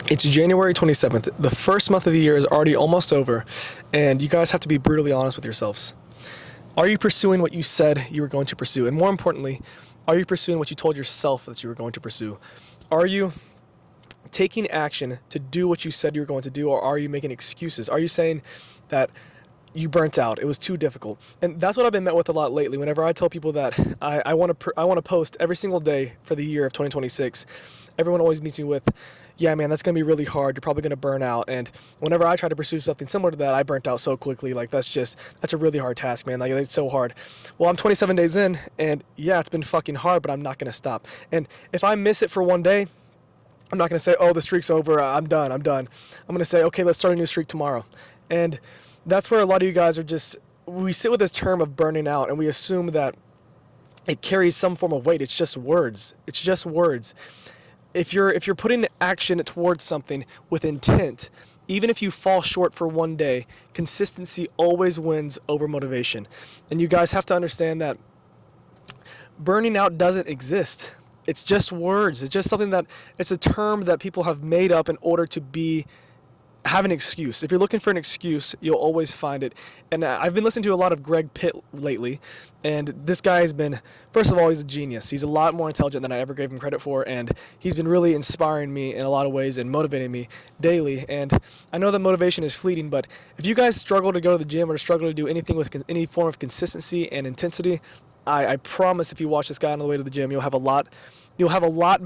It's January 27th. The first month of the year is already almost over, and you guys have to be brutally honest with yourselves. Are you pursuing what you said you were going to pursue? And more importantly, are you pursuing what you told yourself that you were going to pursue? Are you taking action to do what you said you were going to do, or are you making excuses? Are you saying that you burnt out, it was too difficult? And that's what I've been met with a lot lately. Whenever I tell people that I want to post every single day for the year of 2026, everyone always meets me with, yeah, man, that's going to be really hard. You're probably going to burn out. And whenever I try to pursue something similar to that, I burnt out so quickly. Like, that's a really hard task, man. Like, it's so hard. Well, I'm 27 days in, and yeah, it's been fucking hard, but I'm not going to stop. And if I miss it for one day, I'm not going to say, oh, the streak's over, I'm done. I'm going to say, okay, let's start a new streak tomorrow. And that's where a lot of you guys are we sit with this term of burning out, and we assume that it carries some form of weight. It's just words. It's just words. If you're putting action towards something with intent, even if you fall short for one day, consistency always wins over motivation. And you guys have to understand that burning out doesn't exist. It's just words. It's just it's a term that people have made up in order to have an excuse. If you're looking for an excuse, you'll always find it. And I've been listening to a lot of Greg Pitt lately, and this guy has been, first of all, he's a genius. He's a lot more intelligent than I ever gave him credit for, and he's been really inspiring me in a lot of ways and motivating me daily. And I know that motivation is fleeting, but if you guys struggle to go to the gym or struggle to do anything with any form of consistency and intensity, I promise if you watch this guy on the way to the gym, you'll have a lot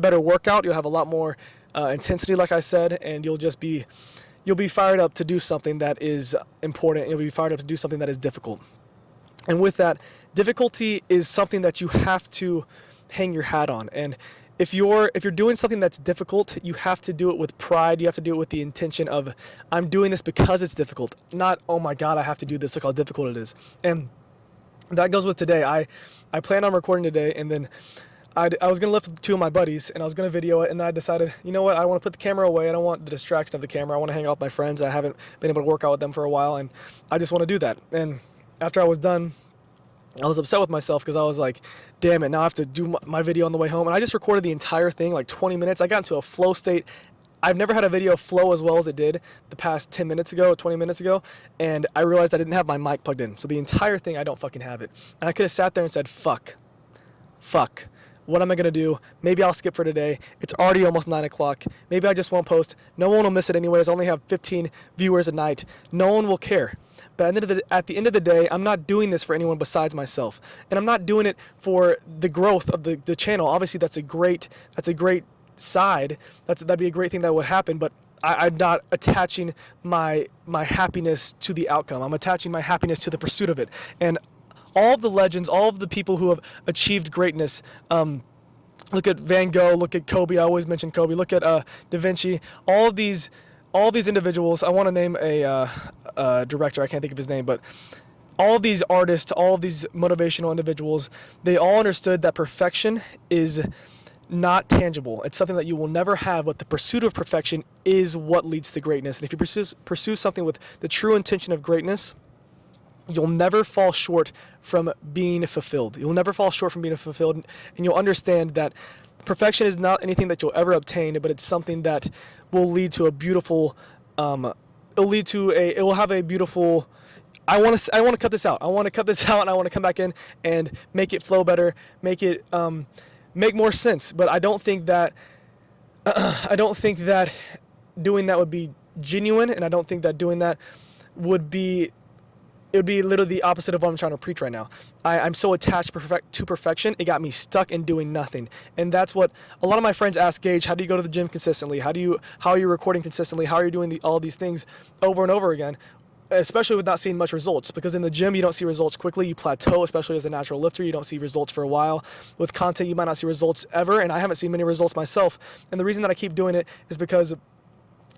better workout, you'll have a lot more intensity, like I said, and you'll be fired up to do something that is important. You'll be fired up to do something that is difficult. And with that, difficulty is something that you have to hang your hat on. And if you're doing something that's difficult, you have to do it with pride. You have to do it with the intention of, I'm doing this because it's difficult, not, oh my God, I have to do this, look how difficult it is. And that goes with today. I plan on recording today, and then I was going to lift two of my buddies, and I was going to video it, and then I decided, you know what, I want to put the camera away. I don't want the distraction of the camera. I want to hang out with my friends. I haven't been able to work out with them for a while, and I just want to do that. And after I was done, I was upset with myself because I was like, damn it, now I have to do my video on the way home. And I just recorded the entire thing, like 20 minutes. I got into a flow state. I've never had a video flow as well as it did the past 10 minutes ago, 20 minutes ago, and I realized I didn't have my mic plugged in. So the entire thing, I don't fucking have it. And I could have sat there and said, fuck. What am I going to do? Maybe I'll skip for today. It's already almost 9 o'clock. Maybe I just won't post. No one will miss it anyways. I only have 15 viewers a night. No one will care. But at the end of the day, I'm not doing this for anyone besides myself. And I'm not doing it for the growth of the channel. Obviously, that's a great side. That'd be a great thing that would happen, but I'm not attaching my happiness to the outcome. I'm attaching my happiness to the pursuit of it. And all of the legends, all of the people who have achieved greatness, look at Van Gogh, look at Kobe. I always mention Kobe. Look at Da Vinci. All of these individuals. I want to name a director. I can't think of his name, but all of these artists, all of these motivational individuals, they all understood that perfection is not tangible. It's something that you will never have, but the pursuit of perfection is what leads to greatness. And if you pursue something with the true intention of greatness, you'll never fall short from being fulfilled. You'll never fall short from being fulfilled, and you'll understand that perfection is not anything that you'll ever obtain, but it's something that will lead to a beautiful, it will have a beautiful, I want to cut this out. I want to cut this out, and I want to come back in and make it flow better, make it, make more sense. But I don't think that doing that would be genuine, and I don't think that doing that would be, it would be literally the opposite of what I'm trying to preach right now. I'm so attached to perfection, it got me stuck in doing nothing. And that's what a lot of my friends ask Gage, how do you go to the gym consistently? How are you recording consistently? How are you doing all these things over and over again? Especially with not seeing much results, because in the gym you don't see results quickly, you plateau, especially as a natural lifter, you don't see results for a while. With content you might not see results ever, and I haven't seen many results myself. And the reason that I keep doing it is because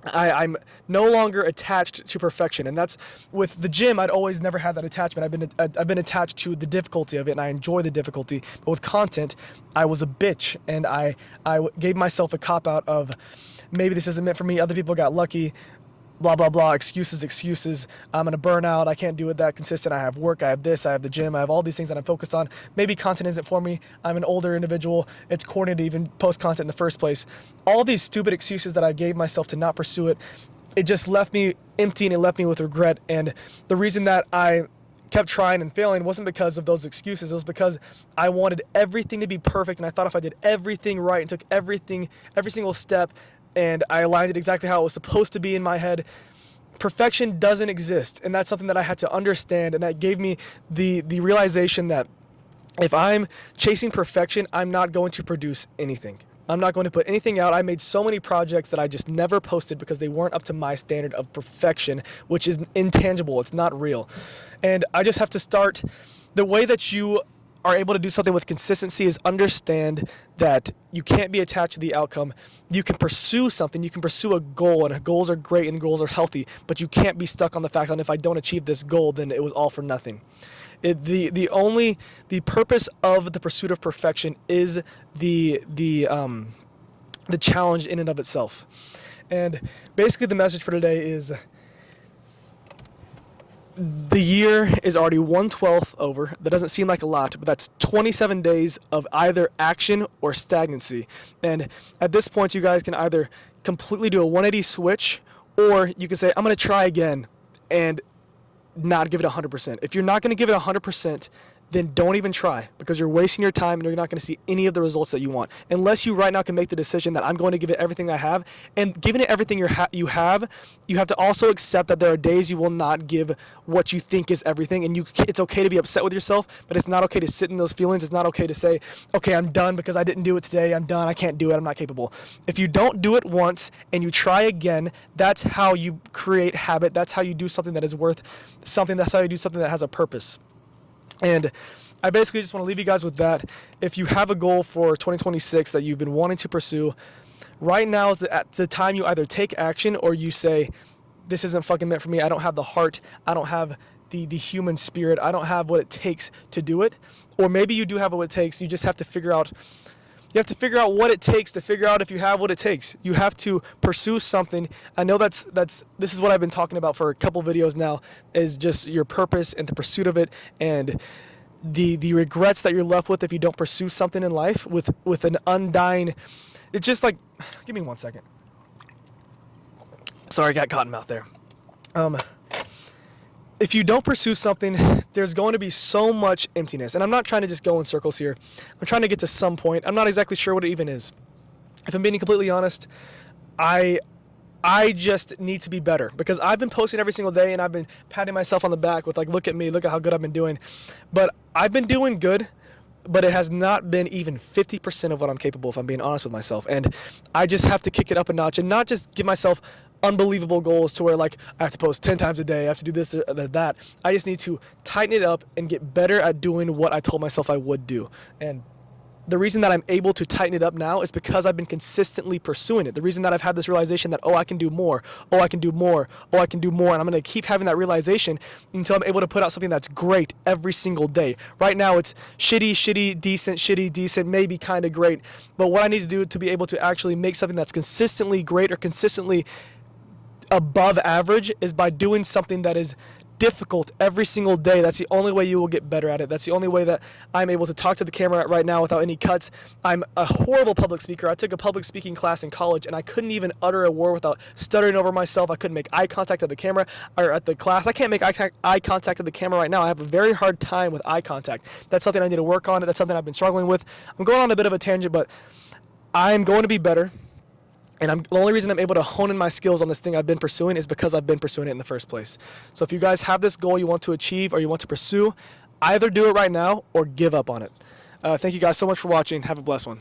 I'm no longer attached to perfection. And that's with the gym, I'd always never had that attachment. I've been attached to the difficulty of it, and I enjoy the difficulty. But with content, I was a bitch, and I gave myself a cop out of, maybe this isn't meant for me, other people got lucky. blah, blah, blah, excuses. I'm going to burn out. I can't do it that consistent. I have work. I have this. I have the gym. I have all these things that I'm focused on. Maybe content isn't for me. I'm an older individual. It's corny to even post content in the first place. All these stupid excuses that I gave myself to not pursue it, it just left me empty and it left me with regret. And the reason that I kept trying and failing wasn't because of those excuses. It was because I wanted everything to be perfect, and I thought if I did everything right and took every single step, and I aligned it exactly how it was supposed to be in my head, perfection doesn't exist. And that's something that I had to understand, and that gave me the realization that if I'm chasing perfection, I'm not going to produce anything. I'm not going to put anything out. I made so many projects that I just never posted because they weren't up to my standard of perfection, which is intangible. It's not real. And I just have to start. The way that you are able to do something with consistency is understand that you can't be attached to the outcome. You can pursue something. You can pursue a goal, and goals are great and goals are healthy, but you can't be stuck on the fact that if I don't achieve this goal, then it was all for nothing. The purpose of the pursuit of perfection is the challenge in and of itself. And basically the message for today is the year is already 1/12 over. That doesn't seem like a lot, but that's 27 days of either action or stagnancy. And at this point, you guys can either completely do a 180 switch, or you can say, I'm going to try again, and not give it 100%. If you're not going to give it 100%, then don't even try, because you're wasting your time and you're not going to see any of the results that you want. Unless you right now can make the decision that I'm going to give it everything I have, and giving it everything you have to also accept that there are days you will not give what you think is everything, and it's okay to be upset with yourself, but it's not okay to sit in those feelings. It's not okay to say, okay, I'm done because I didn't do it today. I'm done. I can't do it. I'm not capable. If you don't do it once and you try again, that's how you create habit. That's how you do something that is worth something. That's how you do something that has a purpose. And I basically just want to leave you guys with that. If you have a goal for 2026 that you've been wanting to pursue, right now is at the time you either take action or you say, this isn't fucking meant for me. I don't have the heart. I don't have the human spirit. I don't have what it takes to do it. Or maybe you do have what it takes. You just have to figure out what it takes to figure out if you have what it takes. You have to pursue something. I know this is what I've been talking about for a couple videos now, is just your purpose and the pursuit of it, and the regrets that you're left with if you don't pursue something in life with an undying. It's just like, give me 1 second. Sorry, I got cotton mouth there. If you don't pursue something, there's going to be so much emptiness. And I'm not trying to just go in circles here. I'm trying to get to some point. I'm not exactly sure what it even is. If I'm being completely honest, I just need to be better, because I've been posting every single day and I've been patting myself on the back with like, look at me, look at how good I've been doing. But I've been doing good, but it has not been even 50% of what I'm capable, if I'm being honest with myself. And I just have to kick it up a notch and not just give myself unbelievable goals to where like I have to post 10 times a day, I have to do this or that. I just need to tighten it up and get better at doing what I told myself I would do. And the reason that I'm able to tighten it up now is because I've been consistently pursuing it. The reason that I've had this realization that, I can do more, I can do more, I can do more, and I'm going to keep having that realization until I'm able to put out something that's great every single day. Right now it's shitty, decent, maybe kind of great. But what I need to do to be able to actually make something that's consistently great or consistently above average is by doing something that is difficult every single day. That's the only way you will get better at it. That's the only way that I'm able to talk to the camera right now without any cuts. I'm a horrible public speaker. I took a public speaking class in college and I couldn't even utter a word without stuttering over myself. I couldn't make eye contact at the camera or at the class. I can't make eye contact at the camera right now. I have a very hard time with eye contact. That's something I need to work on. That's something I've been struggling with. I'm going on a bit of a tangent, but I'm going to be better. And the only reason I'm able to hone in my skills on this thing I've been pursuing is because I've been pursuing it in the first place. So if you guys have this goal you want to achieve or you want to pursue, either do it right now or give up on it. Thank you guys so much for watching. Have a blessed one.